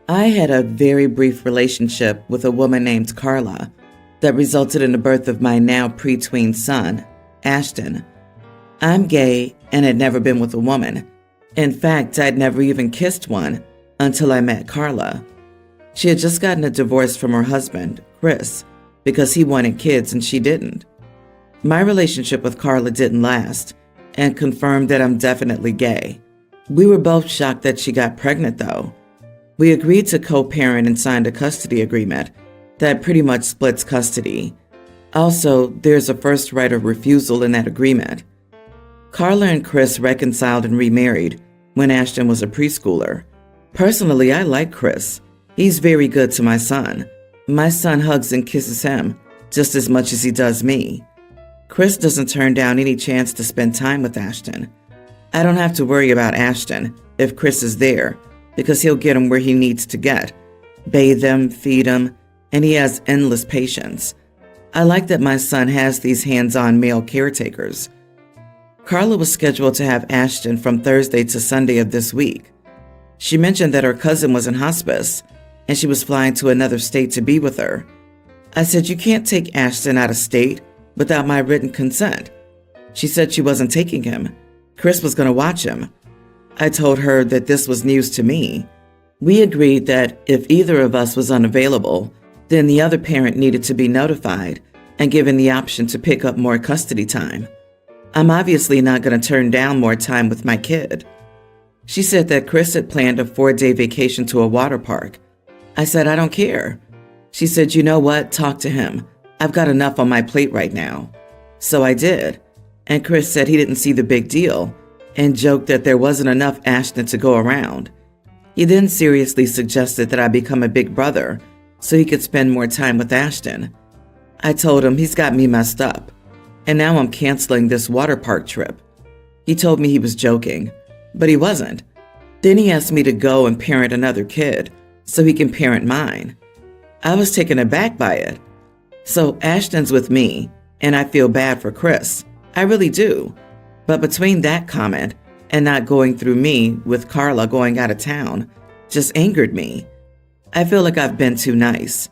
I had a very brief relationship with a woman named Carla that resulted in the birth of my now pre-tween son, Ashton. I'm gay and had never been with a woman. In fact, I'd never even kissed one until I met Carla. She had just gotten a divorce from her husband, Chris, because he wanted kids and she didn't. My relationship with Carla didn't last and confirmed that I'm definitely gay. We were both shocked that she got pregnant, though. We agreed to co-parent and signed a custody agreement that pretty much splits custody. Also, there's a first right of refusal in that agreement. Carla and Chris reconciled and remarried when Ashton was a preschooler. Personally, I like Chris. He's very good to my son. My son hugs and kisses him just as much as he does me. Chris doesn't turn down any chance to spend time with Ashton. I don't have to worry about Ashton if Chris is there, because he'll get him where he needs to get, bathe him, feed him, and he has endless patience. I like that my son has these hands-on male caretakers. Carla was scheduled to have Ashton from Thursday to Sunday of this week. She mentioned that her cousin was in hospice, and she was flying to another state to be with her. I said, "You can't take Ashton out of state without my written consent." She said she wasn't taking him. Chris was going to watch him. I told her that this was news to me. We agreed that if either of us was unavailable, then the other parent needed to be notified and given the option to pick up more custody time. I'm obviously not going to turn down more time with my kid. She said that Chris had planned a 4-day vacation to a water park. I said, "I don't care." She said, "You know what? Talk to him. I've got enough on my plate right now." So I did. And Chris said he didn't see the big deal and joked that there wasn't enough Ashton to go around. He then seriously suggested that I become a big brother so he could spend more time with Ashton. I told him he's got me messed up, and now I'm canceling this water park trip. He told me he was joking, but he wasn't. Then he asked me to go and parent another kid so he can parent mine. I was taken aback by it. So Ashton's with me, and I feel bad for Chris. I really do. But between that comment and not going through me with Carla going out of town just angered me. I feel like I've been too nice.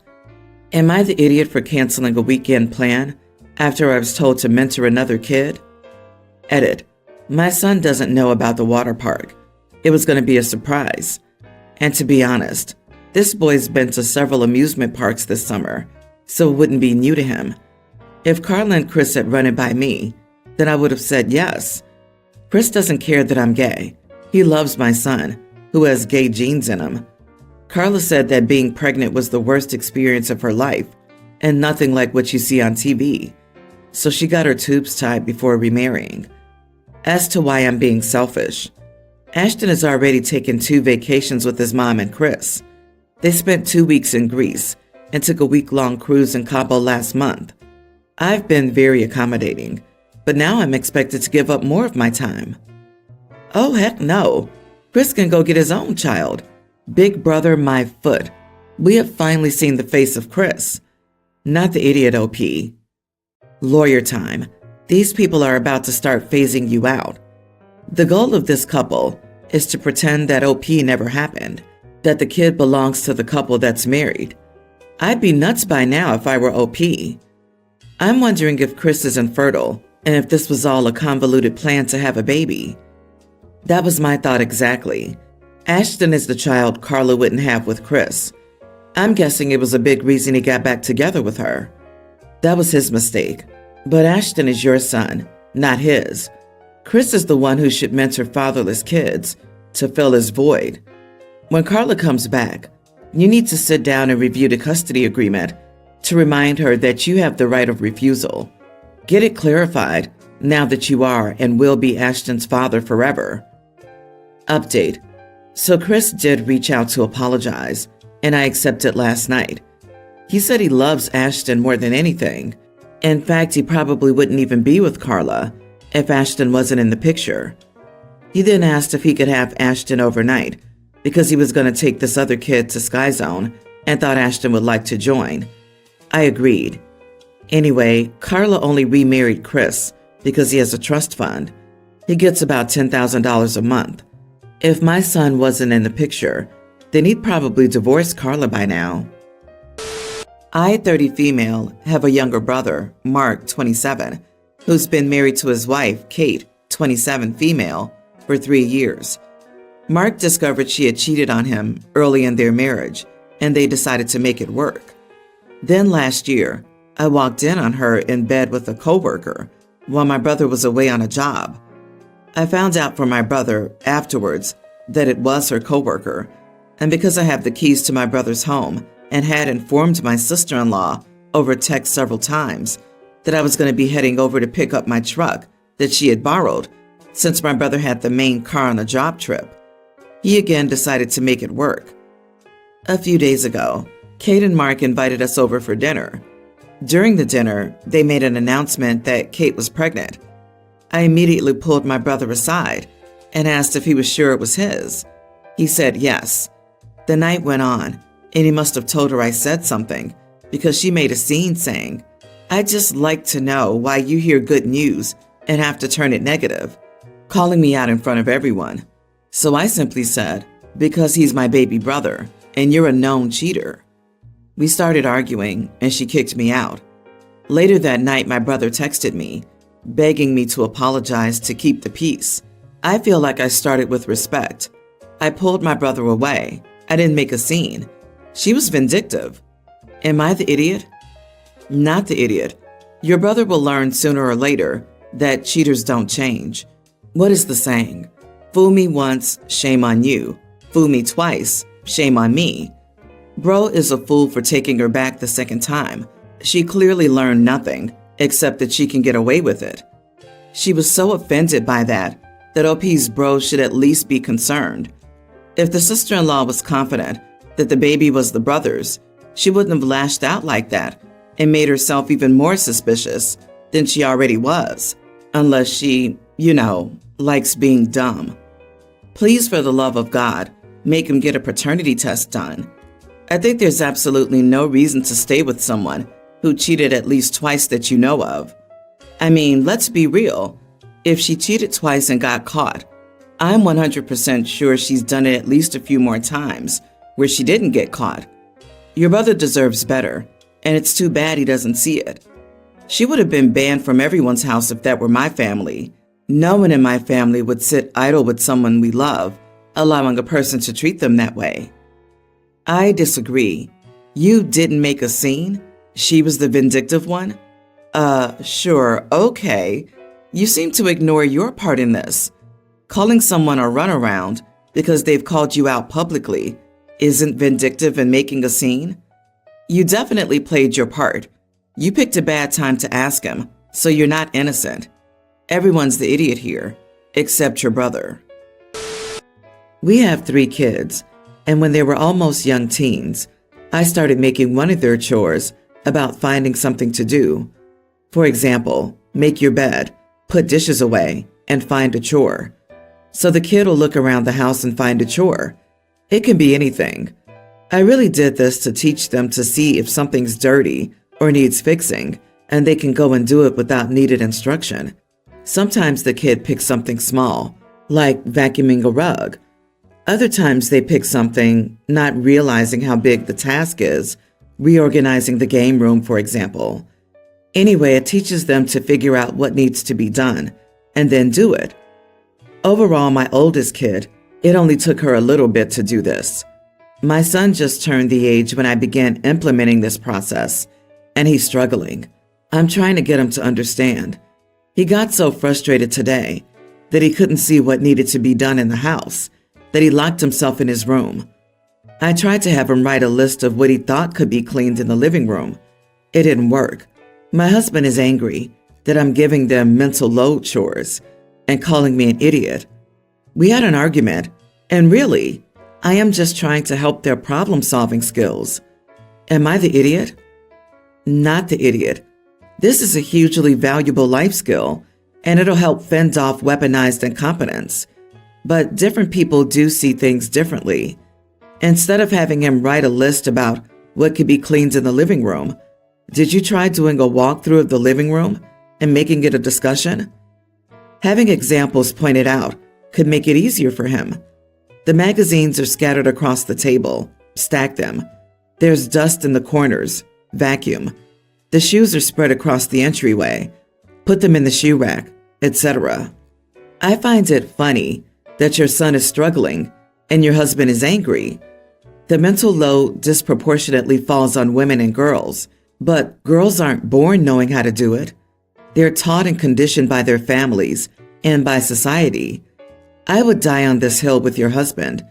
Am I the idiot for canceling a weekend plan after I was told to mentor another kid? Edit. My son doesn't know about the water park. It was going to be a surprise. And to be honest, this boy's been to several amusement parks this summer, so it wouldn't be new to him. If Carla and Chris had run it by me, then I would have said yes. Chris doesn't care that I'm gay. He loves my son, who has gay genes in him. Carla said that being pregnant was the worst experience of her life and nothing like what you see on TV. So she got her tubes tied before remarrying. As to why I'm being selfish, Ashton has already taken 2 vacations with his mom and Chris. They spent 2 weeks in Greece and took a week-long cruise in Cabo last month. I've been very accommodating, but now I'm expected to give up more of my time. Oh, heck no. Chris can go get his own child. Big brother, my foot. We have finally seen the face of Chris. Not the idiot OP. Lawyer time. These people are about to start phasing you out. The goal of this couple is to pretend that OP never happened, that the kid belongs to the couple that's married. I'd be nuts by now if I were OP. I'm wondering if Chris is infertile and if this was all a convoluted plan to have a baby. That was my thought exactly. Ashton is the child Carla wouldn't have with Chris. I'm guessing it was a big reason he got back together with her. That was his mistake. But Ashton is your son, not his. Chris is the one who should mentor fatherless kids to fill his void. When Carla comes back, you need to sit down and review the custody agreement to remind her that you have the right of refusal. Get it clarified now that you are and will be Ashton's father forever. Update. So Chris did reach out to apologize, and I accepted last night. He said he loves Ashton more than anything. In fact, he probably wouldn't even be with Carla if Ashton wasn't in the picture. He then asked if he could have Ashton overnight because he was going to take this other kid to Sky Zone and thought Ashton would like to join. I agreed. Anyway, Carla only remarried Chris because he has a trust fund. He gets about $10,000 a month. If my son wasn't in the picture, then he'd probably divorced Carla by now. I, 30 female, have a younger brother, Mark, 27, who's been married to his wife, Kate, 27 female, for 3 years. Mark discovered she had cheated on him early in their marriage, and they decided to make it work. Then last year, I walked in on her in bed with a coworker while my brother was away on a job. I found out from my brother afterwards that it was her coworker, and because I have the keys to my brother's home and had informed my sister-in-law over text several times that I was going to be heading over to pick up my truck that she had borrowed since my brother had the main car on a job trip, he again decided to make it work. A few days ago, Kate and Mark invited us over for dinner. During the dinner, they made an announcement that Kate was pregnant. I immediately pulled my brother aside and asked if he was sure it was his. He said yes. The night went on, and he must have told her I said something because she made a scene saying, "I'd just like to know why you hear good news and have to turn it negative," calling me out in front of everyone. So I simply said, "Because he's my baby brother, and you're a known cheater." We started arguing, and she kicked me out. Later that night, my brother texted me, begging me to apologize to keep the peace. I feel like I started with respect. I pulled my brother away. I didn't make a scene. She was vindictive. Am I the idiot? Not the idiot. Your brother will learn sooner or later that cheaters don't change. What is the saying? Fool me once, shame on you. Fool me twice, shame on me. Bro is a fool for taking her back the second time. She clearly learned nothing, except that she can get away with it. She was so offended by that OP's bro should at least be concerned. If the sister-in-law was confident that the baby was the brother's, she wouldn't have lashed out like that and made herself even more suspicious than she already was, unless she, likes being dumb. Please, for the love of God, make him get a paternity test done. I think there's absolutely no reason to stay with someone who cheated at least twice that you know of. I mean, let's be real. If she cheated twice and got caught, I'm 100% sure she's done it at least a few more times where she didn't get caught. Your brother deserves better, and it's too bad he doesn't see it. She would have been banned from everyone's house if that were my family. No one in my family would sit idle with someone we love, allowing a person to treat them that way. I disagree. You didn't make a scene? She was the vindictive one? Sure, okay. You seem to ignore your part in this. Calling someone a runaround because they've called you out publicly isn't vindictive and making a scene? You definitely played your part. You picked a bad time to ask him, so you're not innocent. Everyone's the idiot here, except your brother. We have 3 kids, and when they were almost young teens, I started making one of their chores about finding something to do. For example, make your bed, put dishes away, and find a chore. So the kid will look around the house and find a chore. It can be anything. I really did this to teach them to see if something's dirty or needs fixing, and they can go and do it without needed instruction. Sometimes the kid picks something small, like vacuuming a rug. Other times they pick something, not realizing how big the task is, reorganizing the game room, for example. Anyway, it teaches them to figure out what needs to be done, and then do it. Overall, my oldest kid, it only took her a little bit to do this. My son just turned the age when I began implementing this process, and he's struggling. I'm trying to get him to understand. He got so frustrated today that he couldn't see what needed to be done in the house, that he locked himself in his room. I tried to have him write a list of what he thought could be cleaned in the living room. It didn't work. My husband is angry that I'm giving them mental load chores and calling me an idiot. We had an argument, and really, I am just trying to help their problem-solving skills. Am I the idiot? Not the idiot. This is a hugely valuable life skill, and it'll help fend off weaponized incompetence. But different people do see things differently. Instead of having him write a list about what could be cleaned in the living room, did you try doing a walkthrough of the living room and making it a discussion? Having examples pointed out could make it easier for him. The magazines are scattered across the table. Stack them. There's dust in the corners. Vacuum. The shoes are spread across the entryway. Put them in the shoe rack, etc. I find it funny that your son is struggling and your husband is angry. The mental load disproportionately falls on women and girls, but girls aren't born knowing how to do it. They're taught and conditioned by their families and by society. I would die on this hill with your husband.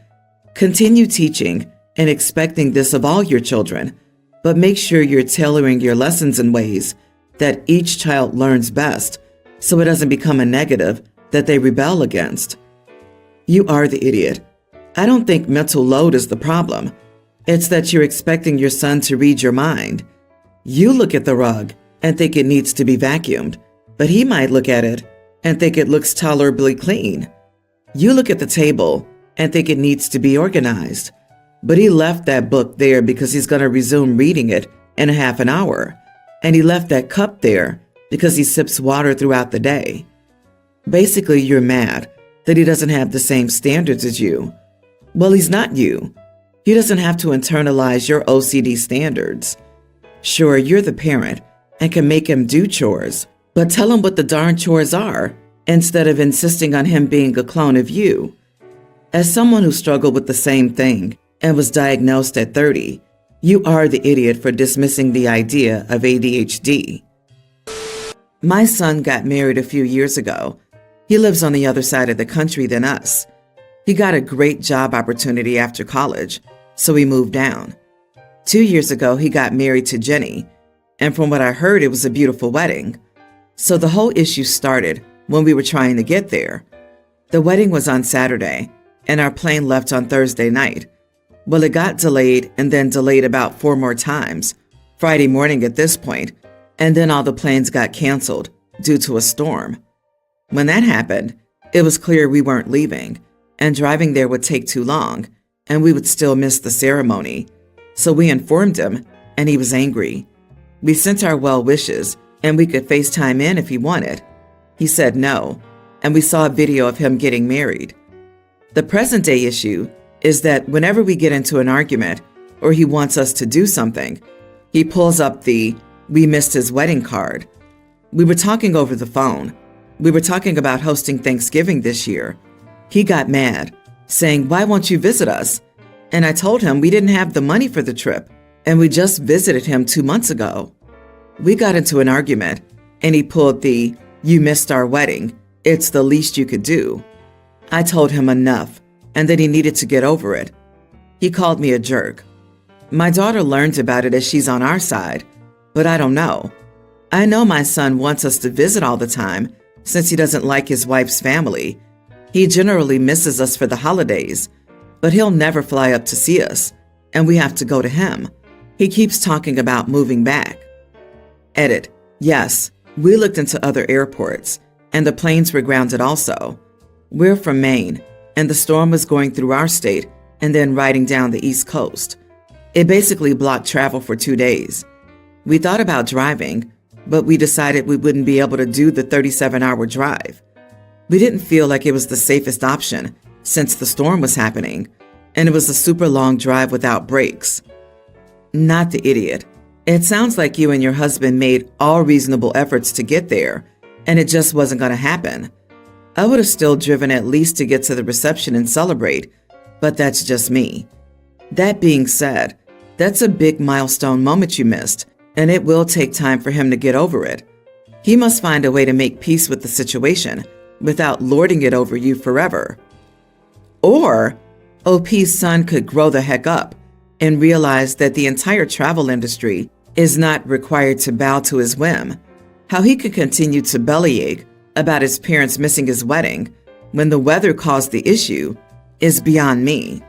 Continue teaching and expecting this of all your children, but make sure you're tailoring your lessons in ways that each child learns best so it doesn't become a negative that they rebel against. You are the idiot. I don't think mental load is the problem. It's that you're expecting your son to read your mind. You look at the rug and think it needs to be vacuumed, but he might look at it and think it looks tolerably clean. You look at the table and think it needs to be organized, but he left that book there because he's going to resume reading it in a half an hour, and he left that cup there because he sips water throughout the day. Basically, you're mad that he doesn't have the same standards as you. Well, he's not you. He doesn't have to internalize your OCD standards. Sure, you're the parent and can make him do chores, but tell him what the darn chores are instead of insisting on him being a clone of you. As someone who struggled with the same thing and was diagnosed at 30, you are the idiot for dismissing the idea of ADHD. My son got married a few years ago. He lives on the other side of the country than us. He got a great job opportunity after college, so he moved down. 2 years ago, he got married to Jenny, and from what I heard, it was a beautiful wedding. So the whole issue started when we were trying to get there. The wedding was on Saturday, and our plane left on Thursday night. Well, it got delayed and then delayed about 4 more times, Friday morning at this point, and then all the planes got canceled due to a storm. When that happened, it was clear we weren't leaving, and driving there would take too long, and we would still miss the ceremony. So we informed him, and he was angry. We sent our well wishes, and we could FaceTime in if he wanted. He said no, and we saw a video of him getting married. The present day issue is that whenever we get into an argument or he wants us to do something, he pulls up the "we missed his wedding" card. We were talking over the phone. We were talking about hosting Thanksgiving this year. He got mad, saying, "Why won't you visit us?" And I told him we didn't have the money for the trip, and we just visited him 2 months ago. We got into an argument, and he pulled the "you missed our wedding, it's the least you could do." I told him enough, and that he needed to get over it. He called me a jerk. My daughter learned about it as she's on our side, but I don't know. I know my son wants us to visit all the time since he doesn't like his wife's family. He generally misses us for the holidays, but he'll never fly up to see us, and we have to go to him. He keeps talking about moving back. Edit. Yes, we looked into other airports, and the planes were grounded also. We're from Maine, and the storm was going through our state and then riding down the East Coast. It basically blocked travel for 2 days. We thought about driving, but we decided we wouldn't be able to do the 37-hour drive. We didn't feel like it was the safest option since the storm was happening, and it was a super long drive without brakes. Not the idiot. It sounds like you and your husband made all reasonable efforts to get there, and it just wasn't going to happen. I would have still driven at least to get to the reception and celebrate, but that's just me. That being said, that's a big milestone moment you missed, and it will take time for him to get over it. He must find a way to make peace with the situation without lording it over you forever. Or OP's son could grow the heck up and realize that the entire travel industry is not required to bow to his whim. How he could continue to bellyache about his parents missing his wedding when the weather caused the issue is beyond me.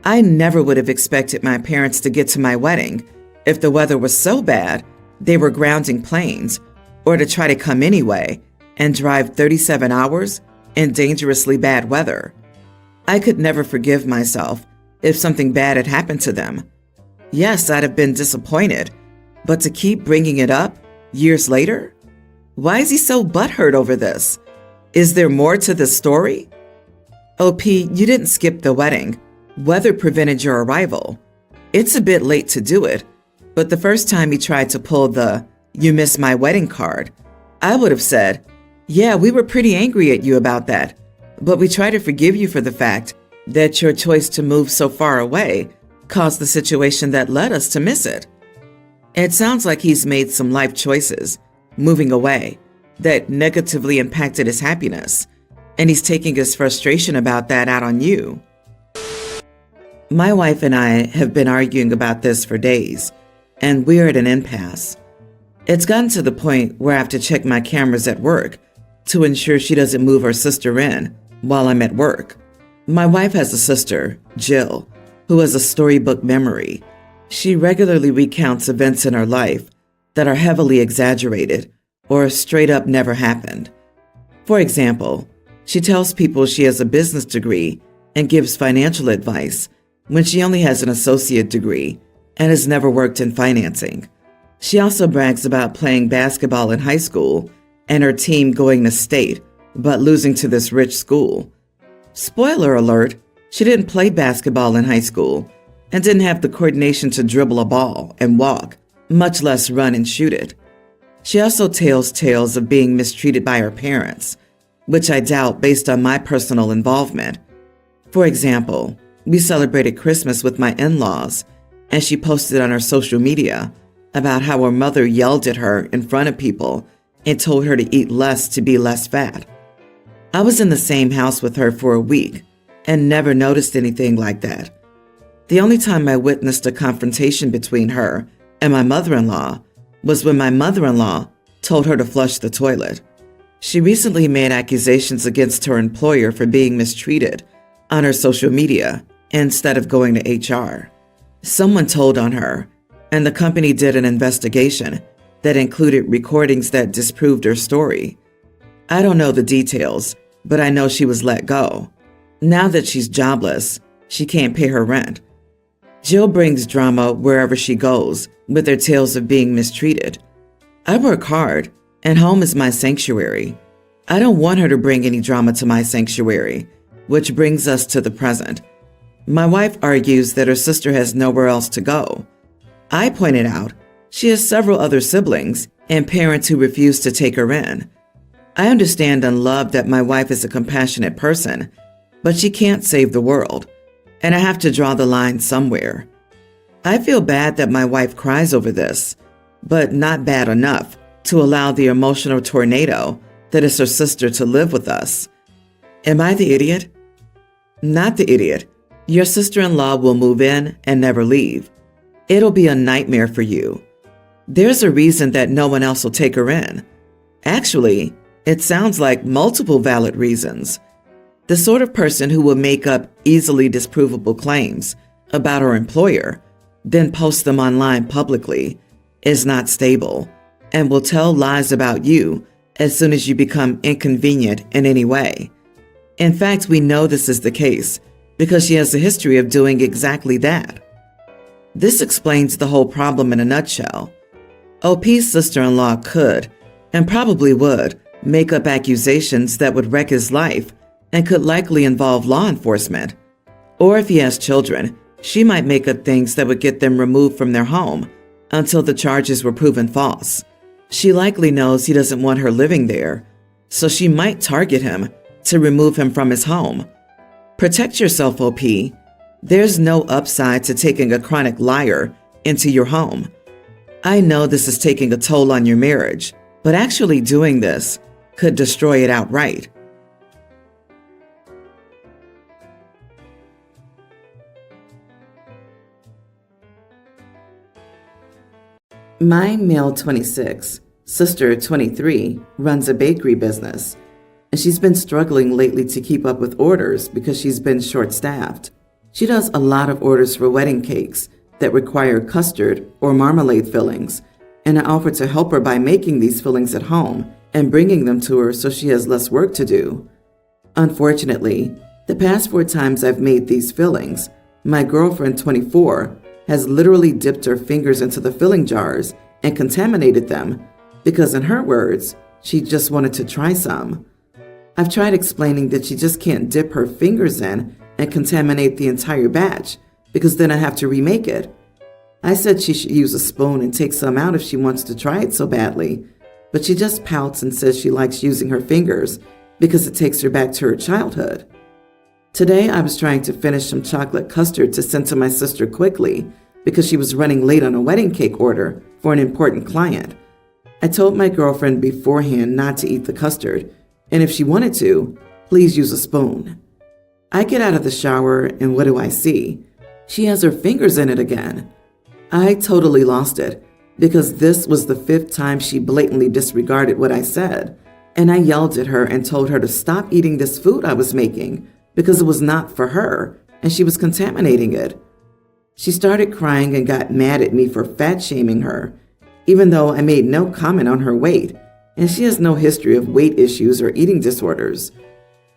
I never would have expected my parents to get to my wedding if the weather was so bad they were grounding planes, or to try to come anyway and drive 37 hours in dangerously bad weather. I could never forgive myself if something bad had happened to them. Yes, I'd have been disappointed, but to keep bringing it up years later? Why is he so butthurt over this? Is there more to this story? OP, you didn't skip the wedding. Weather prevented your arrival. It's a bit late to do it, but the first time he tried to pull the "you missed my wedding" card, I would have said, "Yeah, we were pretty angry at you about that, but we try to forgive you for the fact that your choice to move so far away caused the situation that led us to miss it." It sounds like he's made some life choices, moving away, that negatively impacted his happiness, and he's taking his frustration about that out on you. My wife and I have been arguing about this for days, and we're at an impasse. It's gotten to the point where I have to check my cameras at work to ensure she doesn't move her sister in while I'm at work. My wife has a sister, Jill, who has a storybook memory. She regularly recounts events in her life that are heavily exaggerated or straight up never happened. For example, she tells people she has a business degree and gives financial advice when she only has an associate degree and has never worked in financing. She also brags about playing basketball in high school and her team going to state, but losing to this rich school. Spoiler alert, she didn't play basketball in high school and didn't have the coordination to dribble a ball and walk, much less run and shoot it. She also tells tales of being mistreated by her parents, which I doubt based on my personal involvement. For example, we celebrated Christmas with my in-laws, and she posted on her social media about how her mother yelled at her in front of people and told her to eat less to be less fat. I was in the same house with her for a week and never noticed anything like that. The only time I witnessed a confrontation between her and my mother-in-law was when my mother-in-law told her to flush the toilet. She recently made accusations against her employer for being mistreated on her social media instead of going to HR. Someone told on her, and the company did an investigation that included recordings that disproved her story. I don't know the details, but I know she was let go. Now that she's jobless, she can't pay her rent. Jill brings drama wherever she goes with her tales of being mistreated. I work hard, and home is my sanctuary. I don't want her to bring any drama to my sanctuary, which brings us to the present. My wife argues that her sister has nowhere else to go. I pointed out she has several other siblings and parents who refuse to take her in. I understand and love that my wife is a compassionate person, but she can't save the world, and I have to draw the line somewhere. I feel bad that my wife cries over this, but not bad enough to allow the emotional tornado that is her sister to live with us. Am I the idiot? Not the idiot. Your sister-in-law will move in and never leave. It'll be a nightmare for you. There's a reason that no one else will take her in. Actually, it sounds like multiple valid reasons. The sort of person who will make up easily disprovable claims about her employer, then post them online publicly, is not stable and will tell lies about you as soon as you become inconvenient in any way. In fact, we know this is the case because she has a history of doing exactly that. This explains the whole problem in a nutshell. OP's sister-in-law could, and probably would, make up accusations that would wreck his life and could likely involve law enforcement. Or if he has children, she might make up things that would get them removed from their home until the charges were proven false. She likely knows he doesn't want her living there, so she might target him to remove him from his home. Protect yourself, OP. There's no upside to taking a chronic liar into your home. I know this is taking a toll on your marriage, but actually doing this could destroy it outright. My male 26, sister 23, runs a bakery business, and she's been struggling lately to keep up with orders because she's been short-staffed. She does a lot of orders for wedding cakes that require custard or marmalade fillings, and I offered to help her by making these fillings at home and bringing them to her so she has less work to do. Unfortunately, the past 4 times I've made these fillings, my girlfriend 24 has literally dipped her fingers into the filling jars and contaminated them because, in her words, she just wanted to try some. I've tried explaining that she just can't dip her fingers in and contaminate the entire batch, because then I have to remake it. I said she should use a spoon and take some out if she wants to try it so badly, but she just pouts and says she likes using her fingers because it takes her back to her childhood. Today I was trying to finish some chocolate custard to send to my sister quickly because she was running late on a wedding cake order for an important client. I told my girlfriend beforehand not to eat the custard, and if she wanted to, please use a spoon. I get out of the shower, and what do I see? She has her fingers in it again. I totally lost it, because this was the 5th time she blatantly disregarded what I said, and I yelled at her and told her to stop eating this food I was making because it was not for her, and she was contaminating it. She started crying and got mad at me for fat-shaming her, even though I made no comment on her weight, and she has no history of weight issues or eating disorders.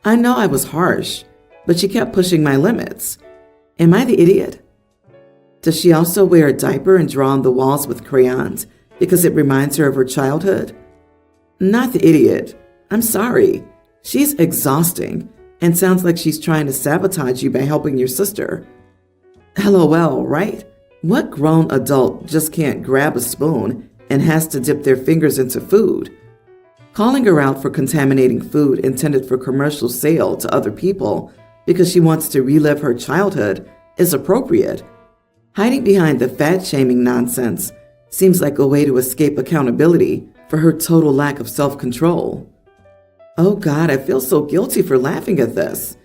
I know I was harsh, but she kept pushing my limits. Am I the idiot? Does she also wear a diaper and draw on the walls with crayons because it reminds her of her childhood? Not the idiot. I'm sorry. She's exhausting and sounds like she's trying to sabotage you by helping your sister. LOL, right? What grown adult just can't grab a spoon and has to dip their fingers into food? Calling her out for contaminating food intended for commercial sale to other people because she wants to relive her childhood is appropriate. Hiding behind the fat-shaming nonsense seems like a way to escape accountability for her total lack of self-control. Oh God, I feel so guilty for laughing at this.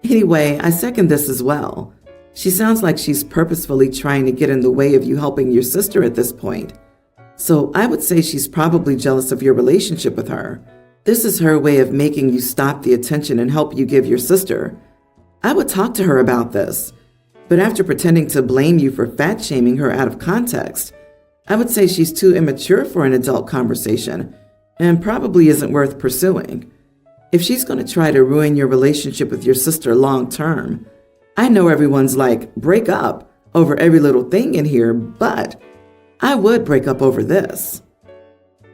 Anyway, I second this as well. She sounds like she's purposefully trying to get in the way of you helping your sister at this point. So I would say she's probably jealous of your relationship with her. This is her way of making you stop the attention and help you give your sister. I would talk to her about this, but after pretending to blame you for fat-shaming her out of context, I would say she's too immature for an adult conversation and probably isn't worth pursuing. If she's going to try to ruin your relationship with your sister long term, I know everyone's like, break up over every little thing in here, but I would break up over this.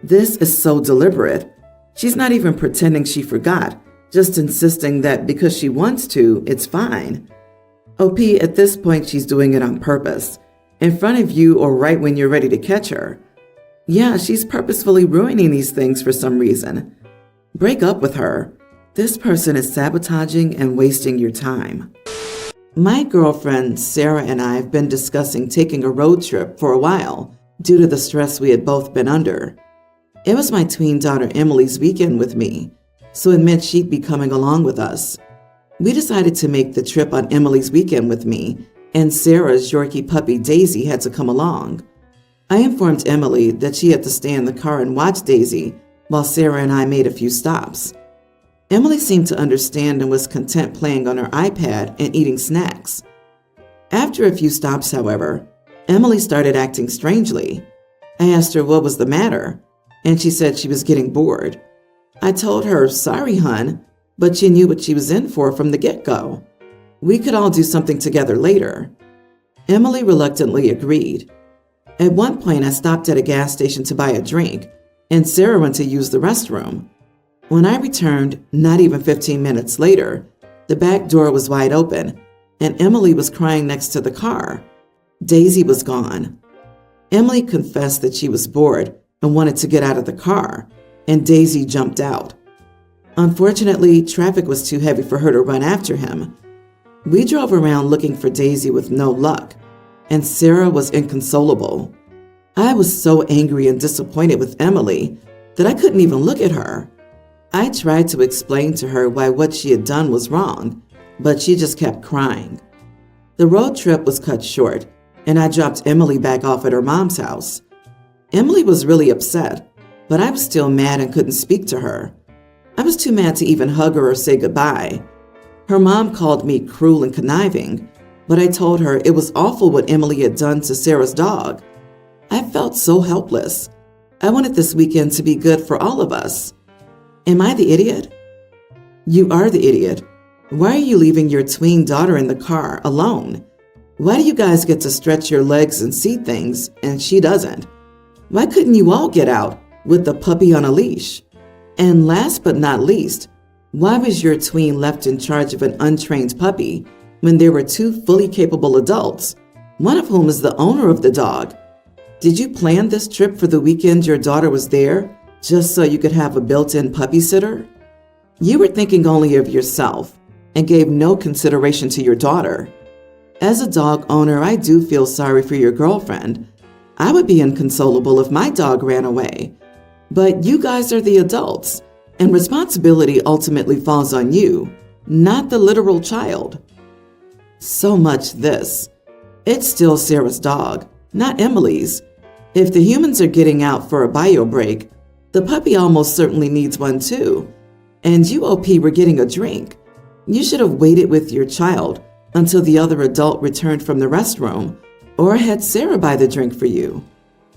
This is so deliberate. She's not even pretending she forgot, just insisting that because she wants to, it's fine. OP, at this point, she's doing it on purpose, in front of you or right when you're ready to catch her. Yeah, she's purposefully ruining these things for some reason. Break up with her. This person is sabotaging and wasting your time. My girlfriend Sarah and I have been discussing taking a road trip for a while due to the stress we had both been under. It was my tween daughter Emily's weekend with me, so it meant she'd be coming along with us. We decided to make the trip on Emily's weekend with me, and Sarah's Yorkie puppy Daisy had to come along. I informed Emily that she had to stay in the car and watch Daisy while Sarah and I made a few stops. Emily seemed to understand and was content playing on her iPad and eating snacks. After a few stops, however, Emily started acting strangely. I asked her what was the matter, and she said she was getting bored. I told her, sorry, hun, but she knew what she was in for from the get-go. We could all do something together later. Emily reluctantly agreed. At one point, I stopped at a gas station to buy a drink, and Sarah went to use the restroom. When I returned, not even 15 minutes later, the back door was wide open, and Emily was crying next to the car. Daisy was gone. Emily confessed that she was bored and wanted to get out of the car, and Daisy jumped out. Unfortunately, traffic was too heavy for her to run after him. We drove around looking for Daisy with no luck, and Sarah was inconsolable. I was so angry and disappointed with Emily that I couldn't even look at her. I tried to explain to her why what she had done was wrong, but she just kept crying. The road trip was cut short, and I dropped Emily back off at her mom's house. Emily was really upset, but I was still mad and couldn't speak to her. I was too mad to even hug her or say goodbye. Her mom called me cruel and conniving, but I told her it was awful what Emily had done to Sarah's dog. I felt so helpless. I wanted this weekend to be good for all of us. Am I the idiot? You are the idiot. Why are you leaving your tween daughter in the car alone? Why do you guys get to stretch your legs and see things and she doesn't? Why couldn't you all get out with the puppy on a leash? And last but not least, Why was your tween left in charge of an untrained puppy when there were two fully capable adults, one of whom is the owner of the dog? Did you plan this trip for the weekend your daughter was there just so you could have a built-in puppy sitter? You were thinking only of yourself and gave no consideration to your daughter. As a dog owner, I do feel sorry for your girlfriend. I would be inconsolable if my dog ran away. But you guys are the adults, and responsibility ultimately falls on you, not the literal child. So much this. It's still Sarah's dog, not Emily's. If the humans are getting out for a bio break, the puppy almost certainly needs one too. And you OP were getting a drink. You should have waited with your child until the other adult returned from the restroom, or had Sarah buy the drink for you.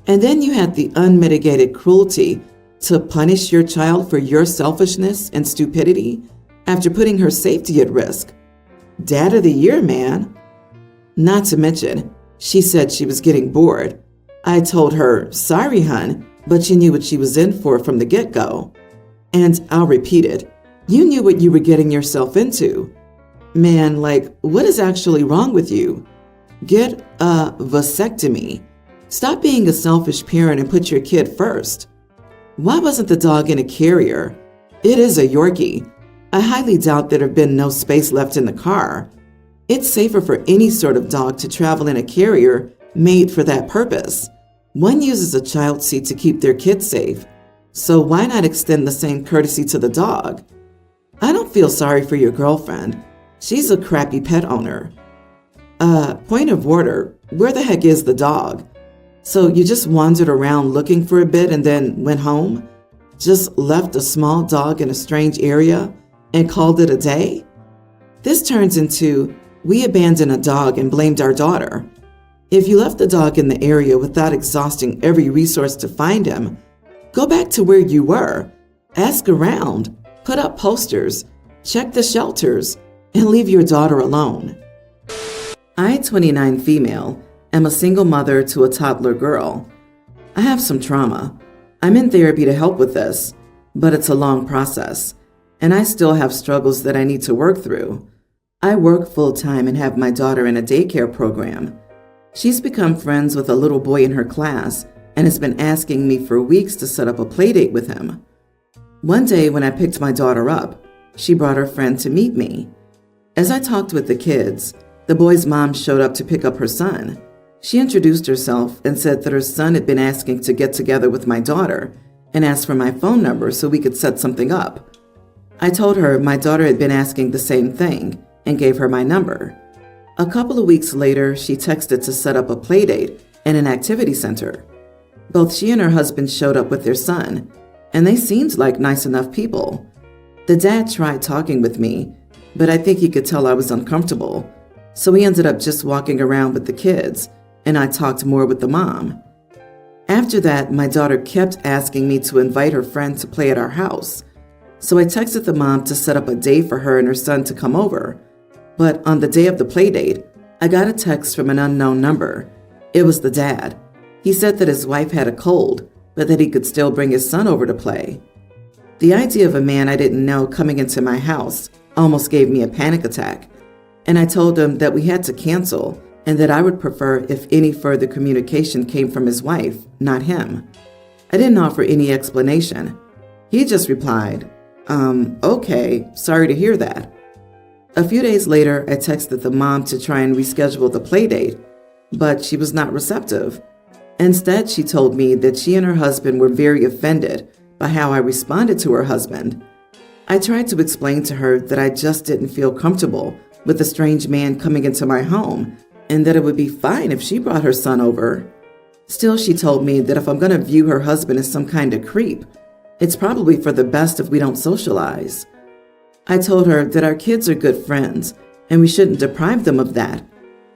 And then you had the unmitigated cruelty to punish your child for your selfishness and stupidity after putting her safety at risk. Dad of the year, man. Not to mention, she said she was getting bored. I told her, sorry, hun, but you knew what she was in for from the get-go. And I'll repeat it. You knew what you were getting yourself into. Man, like, what is actually wrong with you? Get a vasectomy. Stop being a selfish parent and put your kid first. Why wasn't the dog in a carrier? It is a Yorkie. I highly doubt there have been no space left in the car. It's safer for any sort of dog to travel in a carrier made for that purpose. One uses a child seat to keep their kids safe, so why not extend the same courtesy to the dog? I don't feel sorry for your girlfriend. She's a crappy pet owner. Point of order, where the heck is the dog? So you just wandered around looking for a bit and then went home? Just left a small dog in a strange area and called it a day? This turns into, we abandoned a dog and blamed our daughter. If you left the dog in the area without exhausting every resource to find him, go back to where you were, ask around, put up posters, check the shelters, and leave your daughter alone. I, 29 female, am a single mother to a toddler girl. I have some trauma. I'm in therapy to help with this, but it's a long process, and I still have struggles that I need to work through. I work full-time and have my daughter in a daycare program. She's become friends with a little boy in her class and has been asking me for weeks to set up a play date with him. One day when I picked my daughter up, she brought her friend to meet me. As I talked with the kids, the boy's mom showed up to pick up her son. She introduced herself and said that her son had been asking to get together with my daughter and asked for my phone number so we could set something up. I told her my daughter had been asking the same thing and gave her my number. A couple of weeks later, she texted to set up a play date in an activity center. Both she and her husband showed up with their son, and they seemed like nice enough people. The dad tried talking with me, but I think he could tell I was uncomfortable, so he ended up just walking around with the kids, and I talked more with the mom. After that, my daughter kept asking me to invite her friend to play at our house, so I texted the mom to set up a day for her and her son to come over. But on the day of the play date, I got a text from an unknown number. It was the dad. He said that his wife had a cold, but that he could still bring his son over to play. The idea of a man I didn't know coming into my house almost gave me a panic attack, and I told him that we had to cancel and that I would prefer if any further communication came from his wife, not him. I didn't offer any explanation. He just replied, okay, sorry to hear that. A few days later, I texted the mom to try and reschedule the play date, but she was not receptive. Instead, she told me that she and her husband were very offended by how I responded to her husband. I tried to explain to her that I just didn't feel comfortable with a strange man coming into my home and that it would be fine if she brought her son over. Still, she told me that if I'm going to view her husband as some kind of creep, it's probably for the best if we don't socialize. I told her that our kids are good friends and we shouldn't deprive them of that,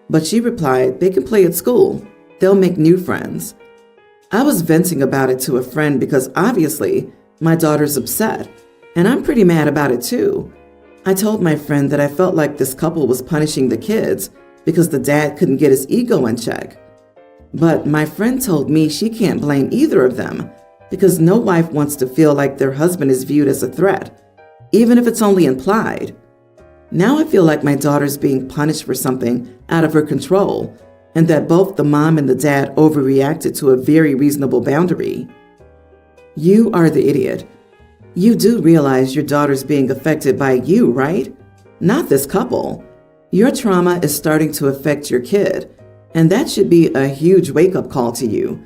but she replied they can play at school. They'll make new friends. I was venting about it to a friend because obviously my daughter's upset, and I'm pretty mad about it too. I told my friend that I felt like this couple was punishing the kids because the dad couldn't get his ego in check. But my friend told me she can't blame either of them because no wife wants to feel like their husband is viewed as a threat, even if it's only implied. Now I feel like my daughter's being punished for something out of her control, and that both the mom and the dad overreacted to a very reasonable boundary. You are the idiot. You do realize your daughter's being affected by you, right? Not this couple. Your trauma is starting to affect your kid, and that should be a huge wake-up call to you.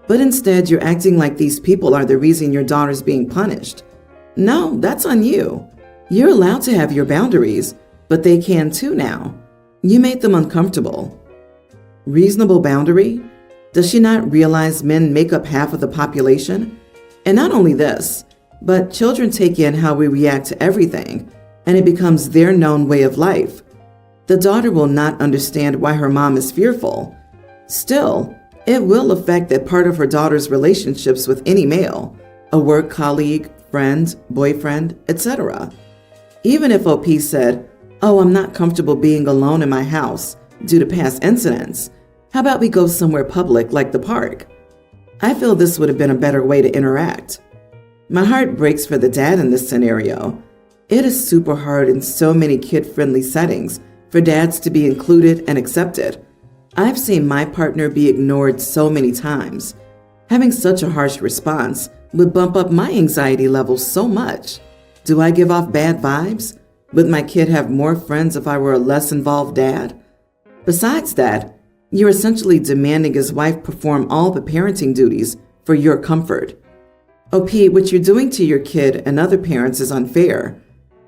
But instead, you're acting like these people are the reason your daughter's being punished. No, that's on you. You're allowed to have your boundaries, but they can too now. You made them uncomfortable. Reasonable boundary? Does she not realize men make up half of the population? And not only this, but children take in how we react to everything, and it becomes their known way of life. The daughter will not understand why her mom is fearful. Still, it will affect that part of her daughter's relationships with any male, a work colleague, friend, boyfriend, etc. Even if OP said, "Oh, I'm not comfortable being alone in my house due to past incidents. How about we go somewhere public like the park?" I feel this would have been a better way to interact. My heart breaks for the dad in this scenario. It is super hard in so many kid-friendly settings for dads to be included and accepted. I've seen my partner be ignored so many times. Having such a harsh response would bump up my anxiety levels so much. Do I give off bad vibes? Would my kid have more friends if I were a less involved dad? Besides that, you're essentially demanding his wife perform all the parenting duties for your comfort. OP, what you're doing to your kid and other parents is unfair.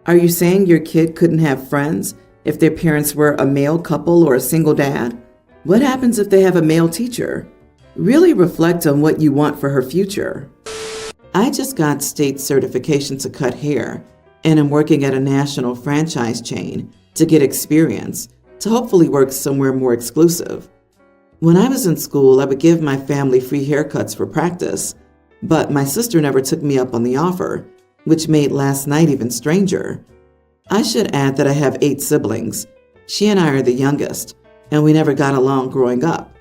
Are you saying your kid couldn't have friends if their parents were a male couple or a single dad? What happens if they have a male teacher? Really reflect on what you want for her future. I just got state certification to cut hair, and I'm working at a national franchise chain to get experience, to hopefully work somewhere more exclusive. When I was in school, I would give my family free haircuts for practice, but my sister never took me up on the offer, which made last night even stranger. I should add that I have 8 siblings. She and I are the youngest, and we never got along growing up.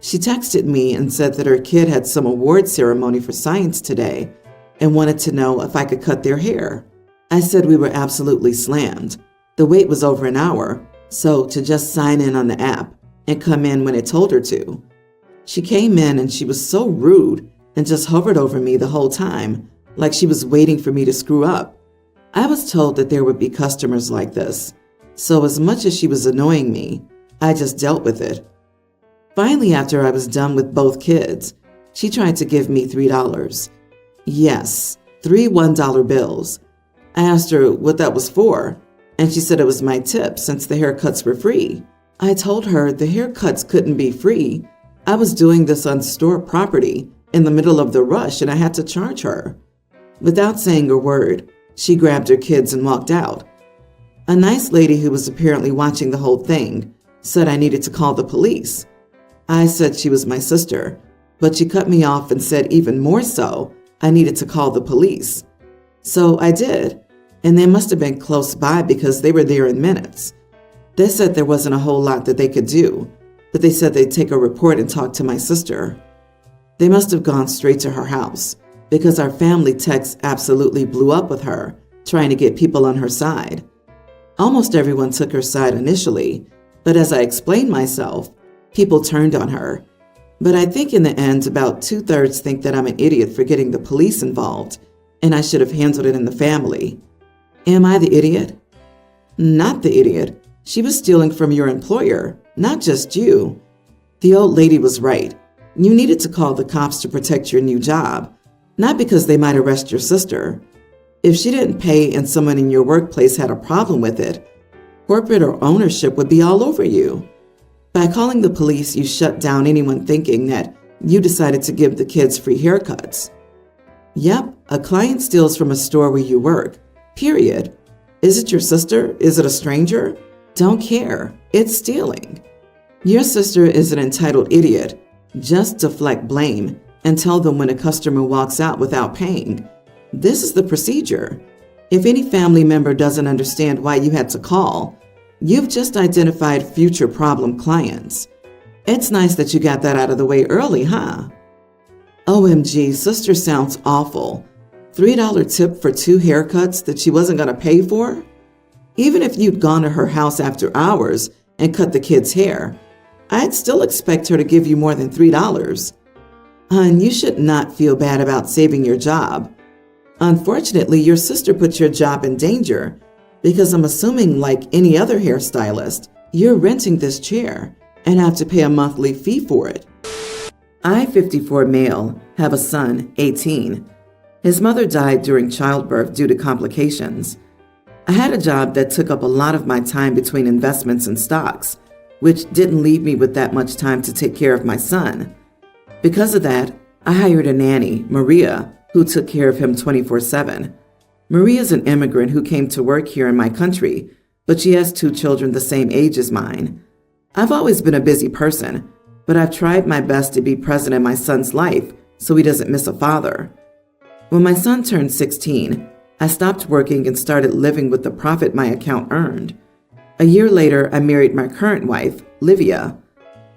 She texted me and said that her kid had some award ceremony for science today and wanted to know if I could cut their hair. I said we were absolutely slammed. The wait was over an hour, so to just sign in on the app and come in when it told her to. She came in and she was so rude and just hovered over me the whole time, like she was waiting for me to screw up. I was told that there would be customers like this, so as much as she was annoying me, I just dealt with it. Finally, after I was done with both kids, she tried to give me $3. Yes, 3 $1 bills. I asked her what that was for, and she said it was my tip since the haircuts were free. I told her the haircuts couldn't be free. I was doing this on store property in the middle of the rush and I had to charge her. Without saying a word, she grabbed her kids and walked out. A nice lady who was apparently watching the whole thing said I needed to call the police. I said she was my sister, but she cut me off and said even more so, I needed to call the police. So I did, and they must have been close by because they were there in minutes. They said there wasn't a whole lot that they could do, but they said they'd take a report and talk to my sister. They must have gone straight to her house because our family text absolutely blew up with her, trying to get people on her side. Almost everyone took her side initially, but as I explained myself, people turned on her. But I think in the end, about 2/3 think that I'm an idiot for getting the police involved, and I should have handled it in the family. Am I the idiot? Not the idiot. She was stealing from your employer, not just you. The old lady was right. You needed to call the cops to protect your new job, not because they might arrest your sister. If she didn't pay and someone in your workplace had a problem with it, corporate or ownership would be all over you. By calling the police, you shut down anyone thinking that you decided to give the kids free haircuts. Yep, a client steals from a store where you work. Period. Is it your sister? Is it a stranger? Don't care. It's stealing. Your sister is an entitled idiot. Just deflect blame and tell them when a customer walks out without paying. This is the procedure. If any family member doesn't understand why you had to call, you've just identified future problem clients. It's nice that you got that out of the way early, huh? OMG, sister sounds awful. $3 tip for 2 haircuts that she wasn't going to pay for? Even if you'd gone to her house after hours and cut the kid's hair, I'd still expect her to give you more than $3. Hun, you should not feel bad about saving your job. Unfortunately, your sister put your job in danger because I'm assuming, like any other hairstylist, you're renting this chair and have to pay a monthly fee for it. I, 54 male, have a son, 18. His mother died during childbirth due to complications. I had a job that took up a lot of my time between investments and stocks, which didn't leave me with that much time to take care of my son. Because of that, I hired a nanny, Maria, who took care of him 24/7. Maria's an immigrant who came to work here in my country, but she has 2 children the same age as mine. I've always been a busy person, but I've tried my best to be present in my son's life so he doesn't miss a father. When my son turned 16, I stopped working and started living with the profit my account earned. A year later, I married my current wife, Livia.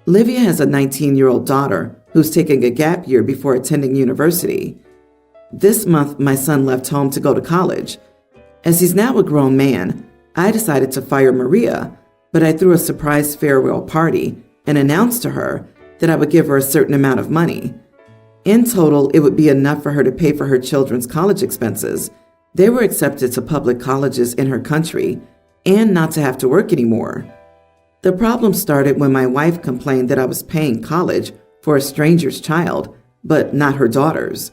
Livia has a 19-year-old daughter who's taking a gap year before attending university. This month, my son left home to go to college. As he's now a grown man, I decided to fire Maria, but I threw a surprise farewell party and announced to her that I would give her a certain amount of money. In total, it would be enough for her to pay for her children's college expenses. They were accepted to public colleges in her country and not to have to work anymore. The problem started when my wife complained that I was paying college for a stranger's child, but not her daughter's.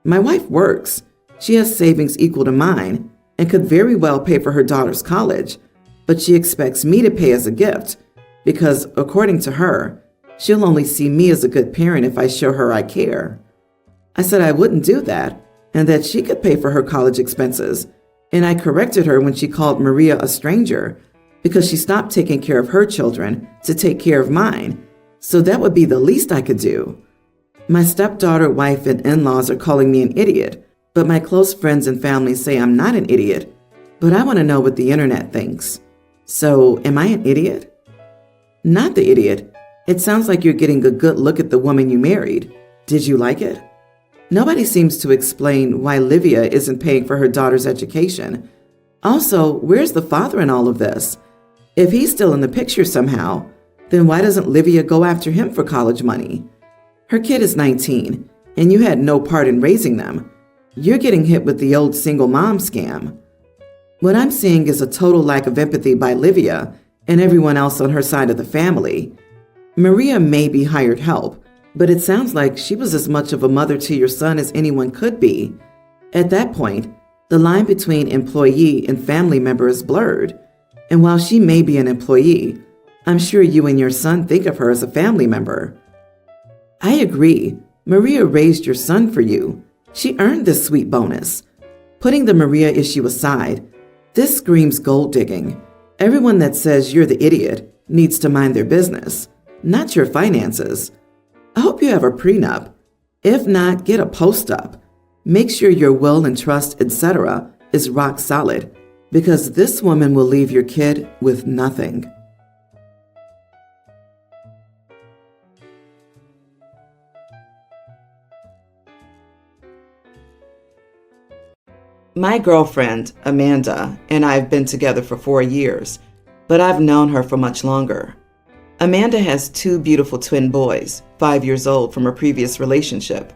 My wife works. She has savings equal to mine and could very well pay for her daughter's college, but she expects me to pay as a gift because, according to her, she'll only see me as a good parent if I show her I care. I said I wouldn't do that and that she could pay for her college expenses, and I corrected her when she called Maria a stranger because she stopped taking care of her children to take care of mine, so that would be the least I could do. My stepdaughter, wife, and in-laws are calling me an idiot, but my close friends and family say I'm not an idiot, but I want to know what the internet thinks. So, am I an idiot? Not the idiot. It sounds like you're getting a good look at the woman you married. Did you like it? Nobody seems to explain why Livia isn't paying for her daughter's education. Also, where's the father in all of this? If he's still in the picture somehow, then why doesn't Livia go after him for college money? Her kid is 19, and you had no part in raising them. You're getting hit with the old single mom scam. What I'm seeing is a total lack of empathy by Livia and everyone else on her side of the family. Maria may be hired help, but it sounds like she was as much of a mother to your son as anyone could be. At that point, the line between employee and family member is blurred. And while she may be an employee, I'm sure you and your son think of her as a family member. I agree. Maria raised your son for you. She earned this sweet bonus. Putting the Maria issue aside, this screams gold digging. Everyone that says you're the idiot needs to mind their business, not your finances. I hope you have a prenup. If not, get a post-up. Make sure your will and trust, etc. is rock solid, because this woman will leave your kid with nothing. My girlfriend, Amanda, and I have been together for 4 years, but I've known her for much longer. Amanda has 2 beautiful twin boys, 5 years old from a previous relationship.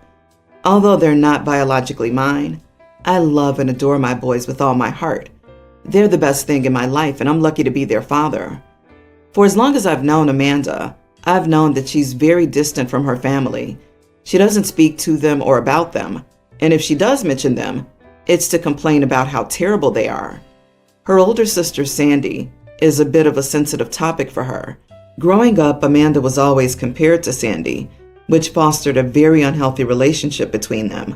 Although they're not biologically mine, I love and adore my boys with all my heart. They're the best thing in my life, and I'm lucky to be their father. For as long as I've known Amanda, I've known that she's very distant from her family. She doesn't speak to them or about them, and if she does mention them, it's to complain about how terrible they are. Her older sister, Sandy, is a bit of a sensitive topic for her. Growing up, Amanda was always compared to Sandy, which fostered a very unhealthy relationship between them.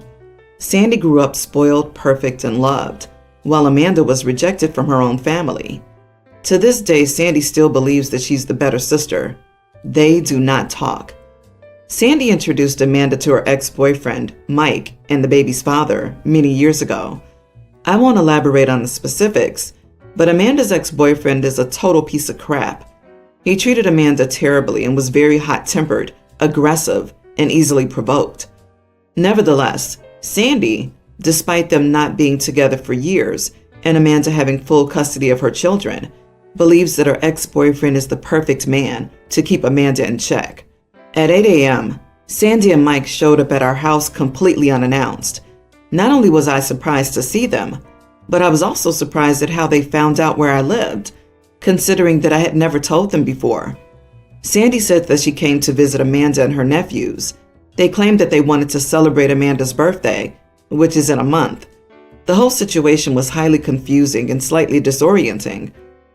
Sandy grew up spoiled, perfect, and loved, while Amanda was rejected from her own family. To this day, Sandy still believes that she's the better sister. They do not talk. Sandy introduced Amanda to her ex-boyfriend, Mike, and the baby's father many years ago. I won't elaborate on the specifics, but Amanda's ex-boyfriend is a total piece of crap. He treated Amanda terribly and was very hot-tempered, aggressive, and easily provoked. Nevertheless, Sandy, despite them not being together for years and Amanda having full custody of her children, believes that her ex-boyfriend is the perfect man to keep Amanda in check. At 8 a.m., Sandy and Mike showed up at our house completely unannounced. Not only was I surprised to see them, but I was also surprised at how they found out where I lived, considering that I had never told them before. Sandy said that she came to visit Amanda and her nephews. They claimed that they wanted to celebrate Amanda's birthday, which is in a month. The whole situation was highly confusing and slightly disorienting.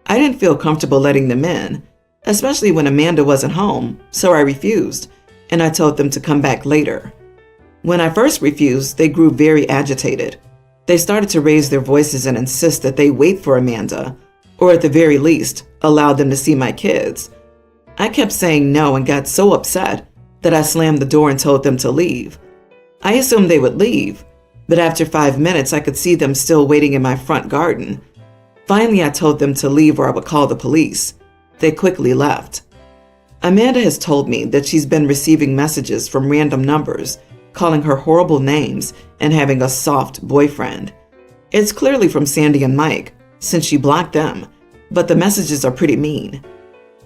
I didn't feel comfortable letting them in, especially when Amanda wasn't home, so I refused, and I told them to come back later. When I first refused, they grew very agitated. They started to raise their voices and insist that they wait for Amanda, or at the very least, allow them to see my kids. I kept saying no and got so upset that I slammed the door and told them to leave. I assumed they would leave, but after 5 minutes, I could see them still waiting in my front garden. Finally, I told them to leave or I would call the police. They quickly left. Amanda has told me that she's been receiving messages from random numbers, calling her horrible names and having a soft boyfriend. It's clearly from Sandy and Mike, since she blocked them, but the messages are pretty mean.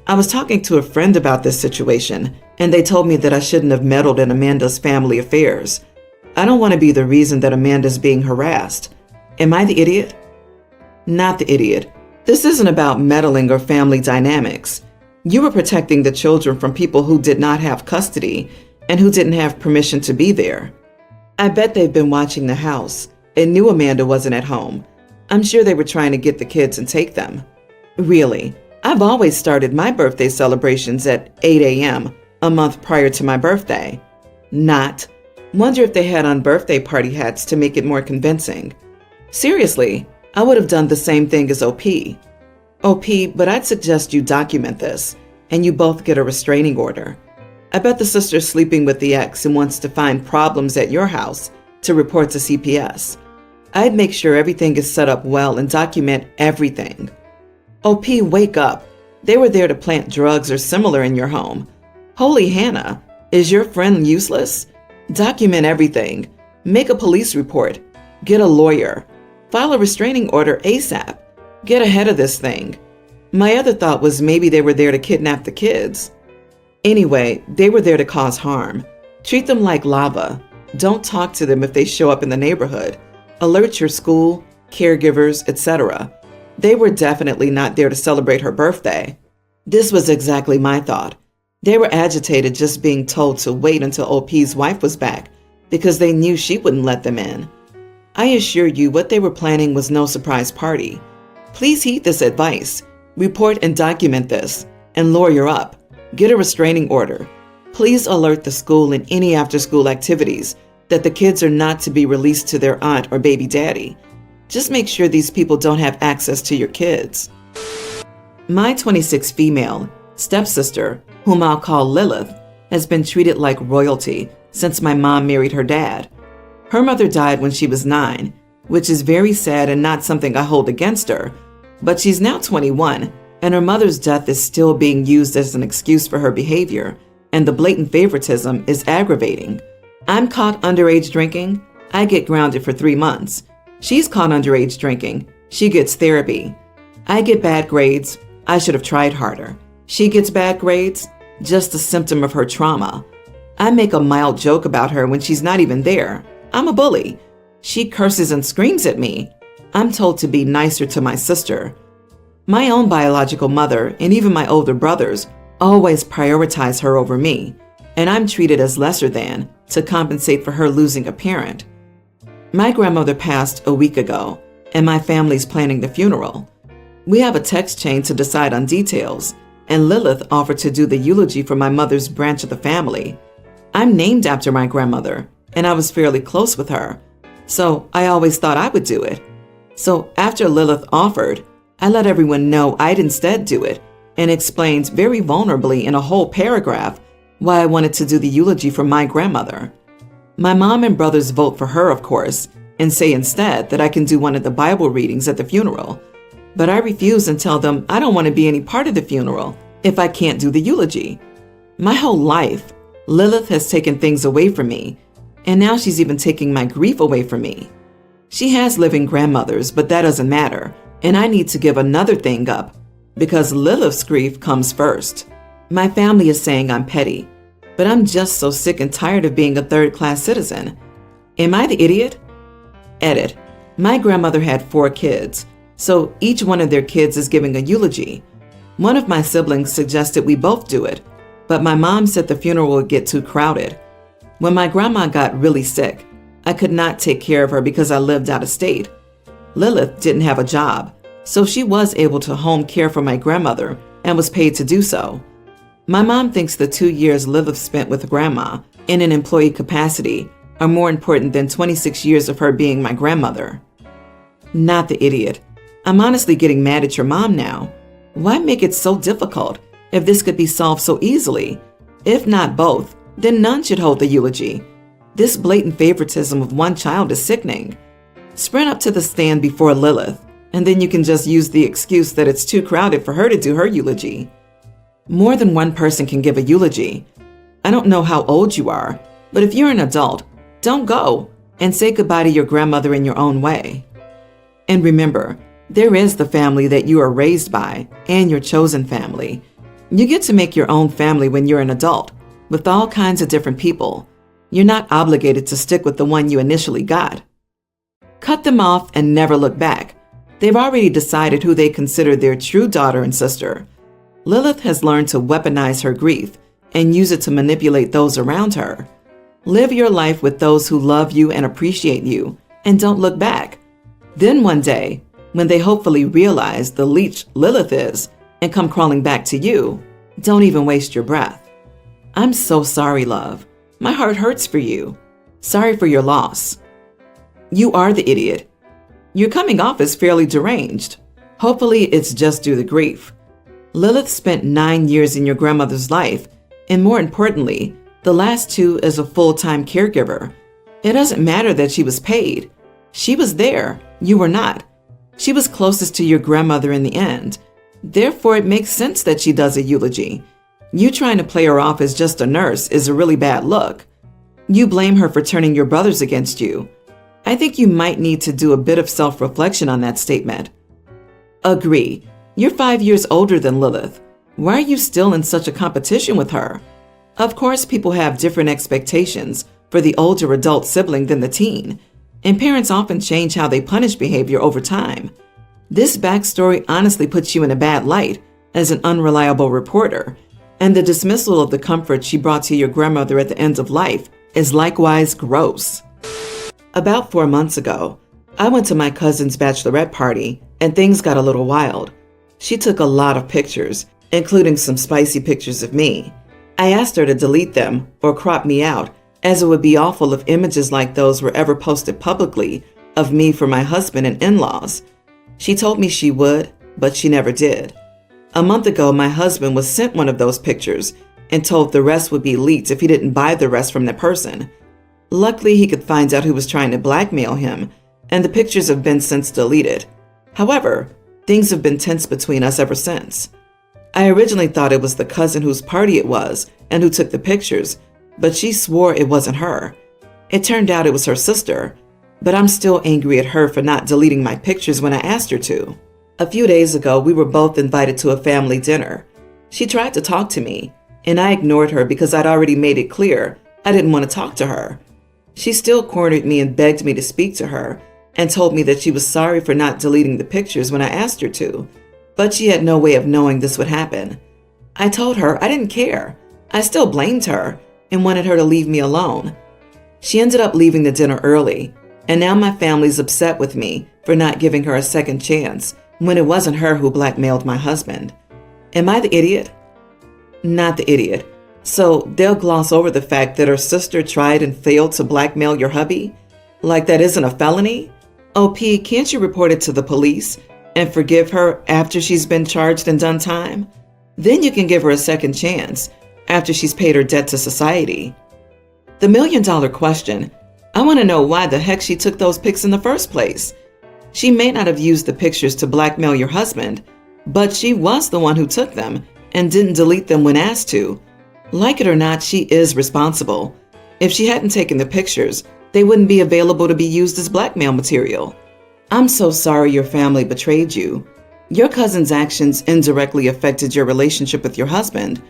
I was talking to a friend about this situation, and they told me that I shouldn't have meddled in Amanda's family affairs. I don't want to be the reason that Amanda's being harassed. Am I the idiot? Not the idiot. This isn't about meddling or family dynamics. You were protecting the children from people who did not have custody and who didn't have permission to be there. I bet they've been watching the house and knew Amanda wasn't at home. I'm sure they were trying to get the kids and take them. Really, I've always started my birthday celebrations at 8 a.m., a month prior to my birthday. Not. Wonder if they had on birthday party hats to make it more convincing. Seriously, I would have done the same thing as OP. OP, but I'd suggest you document this, and you both get a restraining order. I bet the sister's sleeping with the ex and wants to find problems at your house to report to CPS. I'd make sure everything is set up well and document everything. OP, wake up. They were there to plant drugs or similar in your home. Holy Hannah, is your friend useless? Document everything. Make a police report. Get a lawyer. File a restraining order ASAP. Get ahead of this thing. My other thought was maybe they were there to kidnap the kids. Anyway, they were there to cause harm. Treat them like lava. Don't talk to them if they show up in the neighborhood. Alert your school, caregivers, etc. They were definitely not there to celebrate her birthday. This was exactly my thought. They were agitated just being told to wait until OP's wife was back because they knew she wouldn't let them in. I assure you what they were planning was no surprise party. Please heed this advice. Report and document this and lawyer up. Get a restraining order. Please alert the school and any after-school activities that the kids are not to be released to their aunt or baby daddy. Just make sure these people don't have access to your kids. My 26 female stepsister, whom I'll call Lilith, has been treated like royalty since my mom married her dad. Her mother died when she was 9, which is very sad and not something I hold against her, but she's now 21, and her mother's death is still being used as an excuse for her behavior, and the blatant favoritism is aggravating. I'm caught underage drinking, I get grounded for 3 months. She's caught underage drinking, she gets therapy. I get bad grades, I should have tried harder. She gets bad grades, just a symptom of her trauma. I make a mild joke about her when she's not even there. I'm a bully. She curses and screams at me. I'm told to be nicer to my sister. My own biological mother and even my older brothers always prioritize her over me, and I'm treated as lesser than to compensate for her losing a parent. My grandmother passed a week ago, and my family's planning the funeral. We have a text chain to decide on details, and Lilith offered to do the eulogy for my mother's branch of the family. I'm named after my grandmother, and I was fairly close with her, so I always thought I would do it. So after Lilith offered, I let everyone know I'd instead do it, and explained very vulnerably in a whole paragraph why I wanted to do the eulogy for my grandmother. My mom and brothers vote for her, of course, and say instead that I can do one of the Bible readings at the funeral. But I refuse and tell them I don't want to be any part of the funeral if I can't do the eulogy. My whole life, Lilith has taken things away from me, and now she's even taking my grief away from me. She has living grandmothers, but that doesn't matter, and I need to give another thing up, because Lilith's grief comes first. My family is saying I'm petty, but I'm just so sick and tired of being a third-class citizen. Am I the idiot? Edit. My grandmother had 4 kids, so each one of their kids is giving a eulogy. One of my siblings suggested we both do it, but my mom said the funeral would get too crowded. When my grandma got really sick, I could not take care of her because I lived out of state. Lilith didn't have a job, so she was able to home care for my grandmother and was paid to do so. My mom thinks the 2 years Lilith spent with grandma in an employee capacity are more important than 26 years of her being my grandmother. Not the idiot. I'm honestly getting mad at your mom now. Why make it so difficult if this could be solved so easily? If not both, then none should hold the eulogy. This blatant favoritism of one child is sickening. Sprint up to the stand before Lilith, and then you can just use the excuse that it's too crowded for her to do her eulogy. More than one person can give a eulogy. I don't know how old you are, but if you're an adult, don't go and say goodbye to your grandmother in your own way. And remember, there is the family that you are raised by and your chosen family. You get to make your own family when you're an adult, with all kinds of different people. You're not obligated to stick with the one you initially got. Cut them off and never look back. They've already decided who they consider their true daughter and sister. Lilith has learned to weaponize her grief and use it to manipulate those around her. Live your life with those who love you and appreciate you, and don't look back. Then one day, when they hopefully realize the leech Lilith is and come crawling back to you, don't even waste your breath. I'm so sorry, love. My heart hurts for you. Sorry for your loss. You are the idiot. You're coming off as fairly deranged. Hopefully it's just due to grief. Lilith spent 9 years in your grandmother's life, and more importantly, the last 2 as a full-time caregiver. It doesn't matter that she was paid. She was there. You were not. She was closest to your grandmother in the end. Therefore, it makes sense that she does a eulogy. You trying to play her off as just a nurse is a really bad look. You blame her for turning your brothers against you. I think you might need to do a bit of self-reflection on that statement. Agree. You're 5 years older than Lilith. Why are you still in such a competition with her? Of course, people have different expectations for the older adult sibling than the teen, and parents often change how they punish behavior over time. This backstory honestly puts you in a bad light as an unreliable reporter, and the dismissal of the comfort she brought to your grandmother at the end of life is likewise gross. About 4 months ago, I went to my cousin's bachelorette party, and things got a little wild. She took a lot of pictures, including some spicy pictures of me. I asked her to delete them or crop me out, as it would be awful if images like those were ever posted publicly of me for my husband and in-laws. She told me she would, but she never did. A month ago, my husband was sent one of those pictures and told the rest would be leaked if he didn't buy the rest from the person. Luckily, he could find out who was trying to blackmail him, and the pictures have been since deleted. However, things have been tense between us ever since. I originally thought it was the cousin whose party it was and who took the pictures, but she swore it wasn't her. It turned out it was her sister, but I'm still angry at her for not deleting my pictures when I asked her to. A few days ago, we were both invited to a family dinner. She tried to talk to me, and I ignored her because I'd already made it clear I didn't want to talk to her. She still cornered me and begged me to speak to her, and told me that she was sorry for not deleting the pictures when I asked her to, but she had no way of knowing this would happen. I told her I didn't care. I still blamed her and wanted her to leave me alone. She ended up leaving the dinner early, and now my family's upset with me for not giving her a second chance when it wasn't her who blackmailed my husband. Am I the idiot? Not the idiot. So they'll gloss over the fact that her sister tried and failed to blackmail your hubby? Like that isn't a felony? OP, can't you report it to the police and forgive her after she's been charged and done time? Then you can give her a second chance after she's paid her debt to society. The $1 million question, I want to know why the heck she took those pics in the first place. She may not have used the pictures to blackmail your husband, but she was the one who took them and didn't delete them when asked to. Like it or not, she is responsible. If she hadn't taken the pictures, They wouldn't be available to be used as blackmail material. I'm so sorry your family betrayed you. Your cousin's actions indirectly affected your relationship with your husband,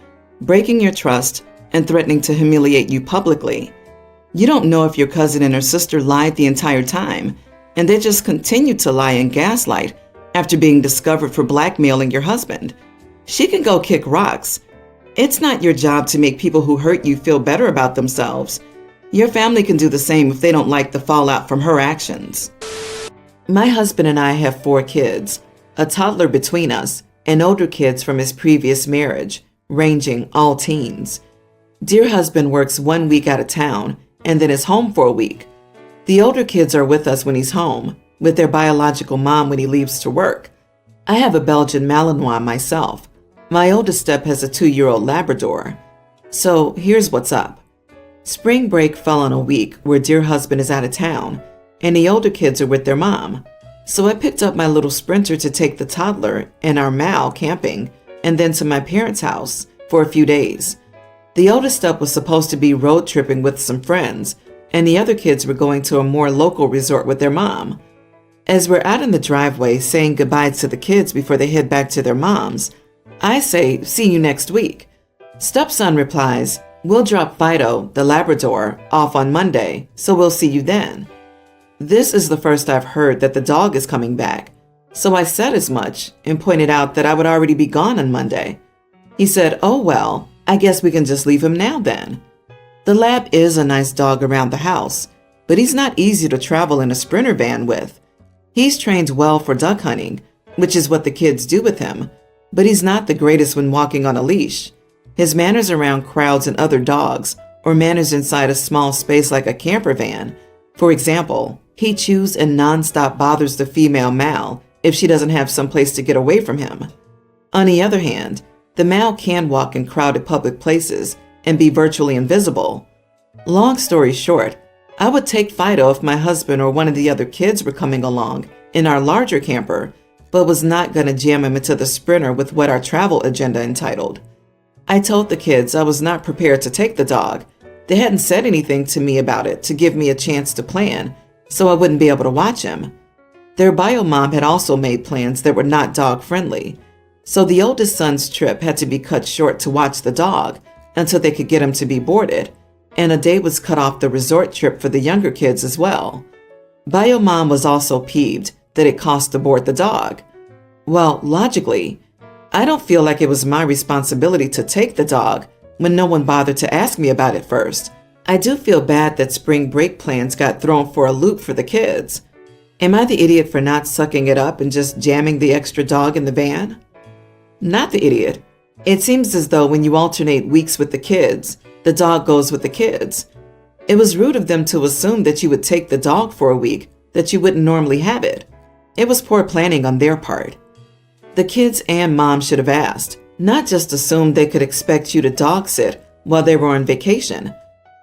breaking your trust and threatening to humiliate you publicly. You don't know if your cousin and her sister lied the entire time, and they just continued to lie and gaslight after being discovered for blackmailing your husband. She can go kick rocks. It's not your job to make people who hurt you feel better about themselves. Your family can do the same if they don't like the fallout from her actions. My husband and I have 4 kids, a toddler between us, and older kids from his previous marriage, ranging all teens. Dear husband works 1 week out of town and then is home for a week. The older kids are with us when he's home, with their biological mom when he leaves to work. I have a Belgian Malinois myself. My oldest step has a 2-year-old Labrador. So here's what's up. Spring break fell on a week where dear husband is out of town, and the older kids are with their mom. So I picked up my little Sprinter to take the toddler and our Mal camping, and then to my parents' house for a few days. The oldest step was supposed to be road tripping with some friends, and the other kids were going to a more local resort with their mom. As we're out in the driveway saying goodbye to the kids before they head back to their moms, I say, "See you next week." Stepson replies, "We'll drop Fido, the Labrador, off on Monday, so we'll see you then." This is the first I've heard that the dog is coming back, so I said as much and pointed out that I would already be gone on Monday. He said, "Oh well, I guess we can just leave him now then." The Lab is a nice dog around the house, but he's not easy to travel in a Sprinter van with. He's trained well for duck hunting, which is what the kids do with him, but he's not the greatest when walking on a leash. His manners around crowds and other dogs, or manners inside a small space like a camper van. For example, he chews and nonstop bothers the female Mal if she doesn't have some place to get away from him. On the other hand, the Mal can walk in crowded public places and be virtually invisible. Long story short, I would take Fido if my husband or one of the other kids were coming along in our larger camper, but was not going to jam him into the Sprinter with what our travel agenda entitled. I told the kids I was not prepared to take the dog. They hadn't said anything to me about it to give me a chance to plan, so I wouldn't be able to watch him. Their bio mom had also made plans that were not dog friendly, so the oldest son's trip had to be cut short to watch the dog until they could get him to be boarded, and a day was cut off the resort trip for the younger kids as well. Bio mom was also peeved that it cost to board the dog. Well, logically, I don't feel like it was my responsibility to take the dog when no one bothered to ask me about it first. I do feel bad that spring break plans got thrown for a loop for the kids. Am I the idiot for not sucking it up and just jamming the extra dog in the van? Not the idiot. It seems as though when you alternate weeks with the kids, the dog goes with the kids. It was rude of them to assume that you would take the dog for a week, that you wouldn't normally have it. It was poor planning on their part. The kids and mom should have asked, not just assumed they could expect you to dog sit while they were on vacation.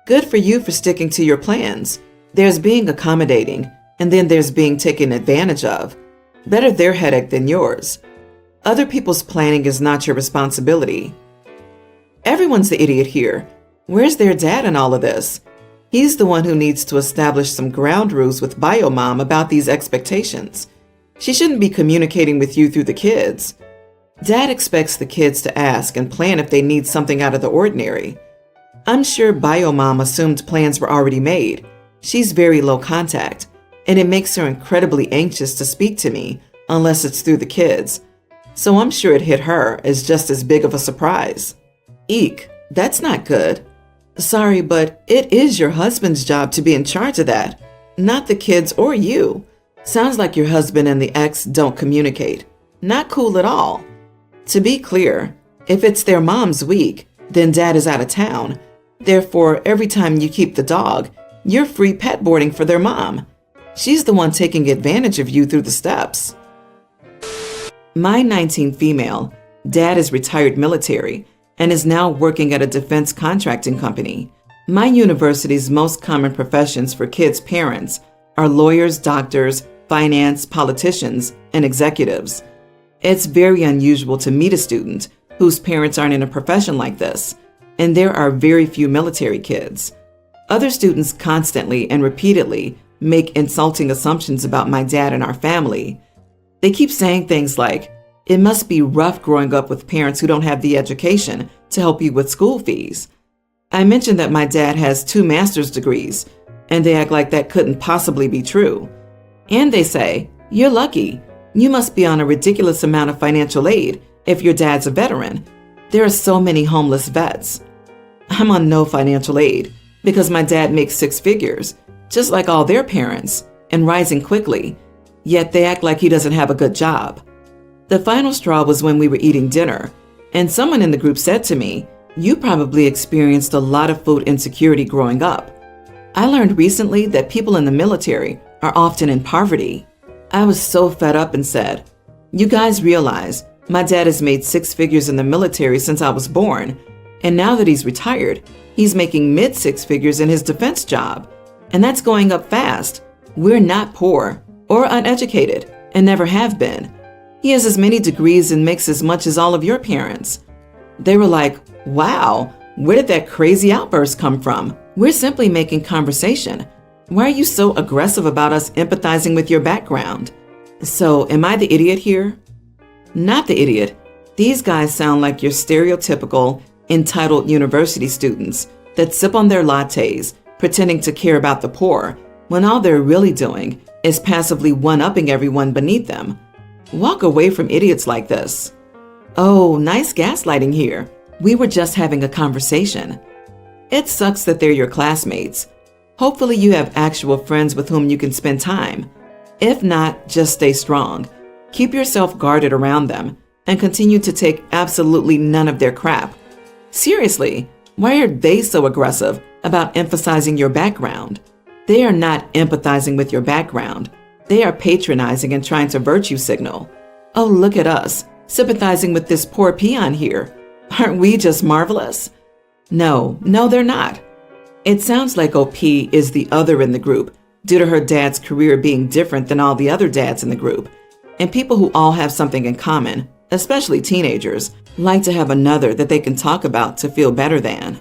Good for you for sticking to your plans. There's being accommodating, and then there's being taken advantage of. Better their headache than yours. Other people's planning is not your responsibility. Everyone's the idiot here. Where's their dad in all of this? He's the one who needs to establish some ground rules with bio mom about these expectations. She shouldn't be communicating with you through the kids. Dad expects the kids to ask and plan if they need something out of the ordinary. I'm sure bio mom assumed plans were already made. She's very low contact, and it makes her incredibly anxious to speak to me unless it's through the kids. So I'm sure it hit her as just as big of a surprise. Eek, that's not good. Sorry, but it is your husband's job to be in charge of that, not the kids or you. Sounds like your husband and the ex don't communicate. Not cool at all. To be clear, if it's their mom's week, then dad is out of town. Therefore, every time you keep the dog, you're free pet boarding for their mom. She's the one taking advantage of you through the steps. My 19 female, dad is retired military and is now working at a defense contracting company. My university's most common professions for kids' parents are lawyers, doctors, finance, politicians, and executives. It's very unusual to meet a student whose parents aren't in a profession like this, and there are very few military kids. Other students constantly and repeatedly make insulting assumptions about my dad and our family. They keep saying things like, "It must be rough growing up with parents who don't have the education to help you with school fees." I mentioned that my dad has 2 master's degrees, and they act like that couldn't possibly be true. And they say, "You're lucky. You must be on a ridiculous amount of financial aid if your dad's a veteran. There are so many homeless vets." I'm on no financial aid because my dad makes 6 figures, just like all their parents, and rising quickly, yet they act like he doesn't have a good job. The final straw was when we were eating dinner, and someone in the group said to me, "You probably experienced a lot of food insecurity growing up." I learned recently that people in the military are often in poverty. I was so fed up and said, "You guys realize my dad has made 6 figures in the military since I was born, and now that he's retired, he's making mid-6 figures in his defense job, and that's going up fast. We're not poor or uneducated and never have been. He has as many degrees and makes as much as all of your parents." They were like, "Wow, where did that crazy outburst come from? We're simply making conversation. Why are you so aggressive about us empathizing with your background?" So, am I the idiot here? Not the idiot. These guys sound like your stereotypical, entitled university students that sip on their lattes, pretending to care about the poor, when all they're really doing is passively one-upping everyone beneath them. Walk away from idiots like this. "Oh, nice gaslighting here. We were just having a conversation." It sucks that they're your classmates. Hopefully you have actual friends with whom you can spend time. If not, just stay strong. Keep yourself guarded around them and continue to take absolutely none of their crap. Seriously, why are they so aggressive about emphasizing your background? They are not empathizing with your background. They are patronizing and trying to virtue signal. "Oh, look at us, sympathizing with this poor peon here. Aren't we just marvelous?" No, they're not. It sounds like OP is the other in the group due to her dad's career being different than all the other dads in the group. And people who all have something in common, especially teenagers, like to have another that they can talk about to feel better than.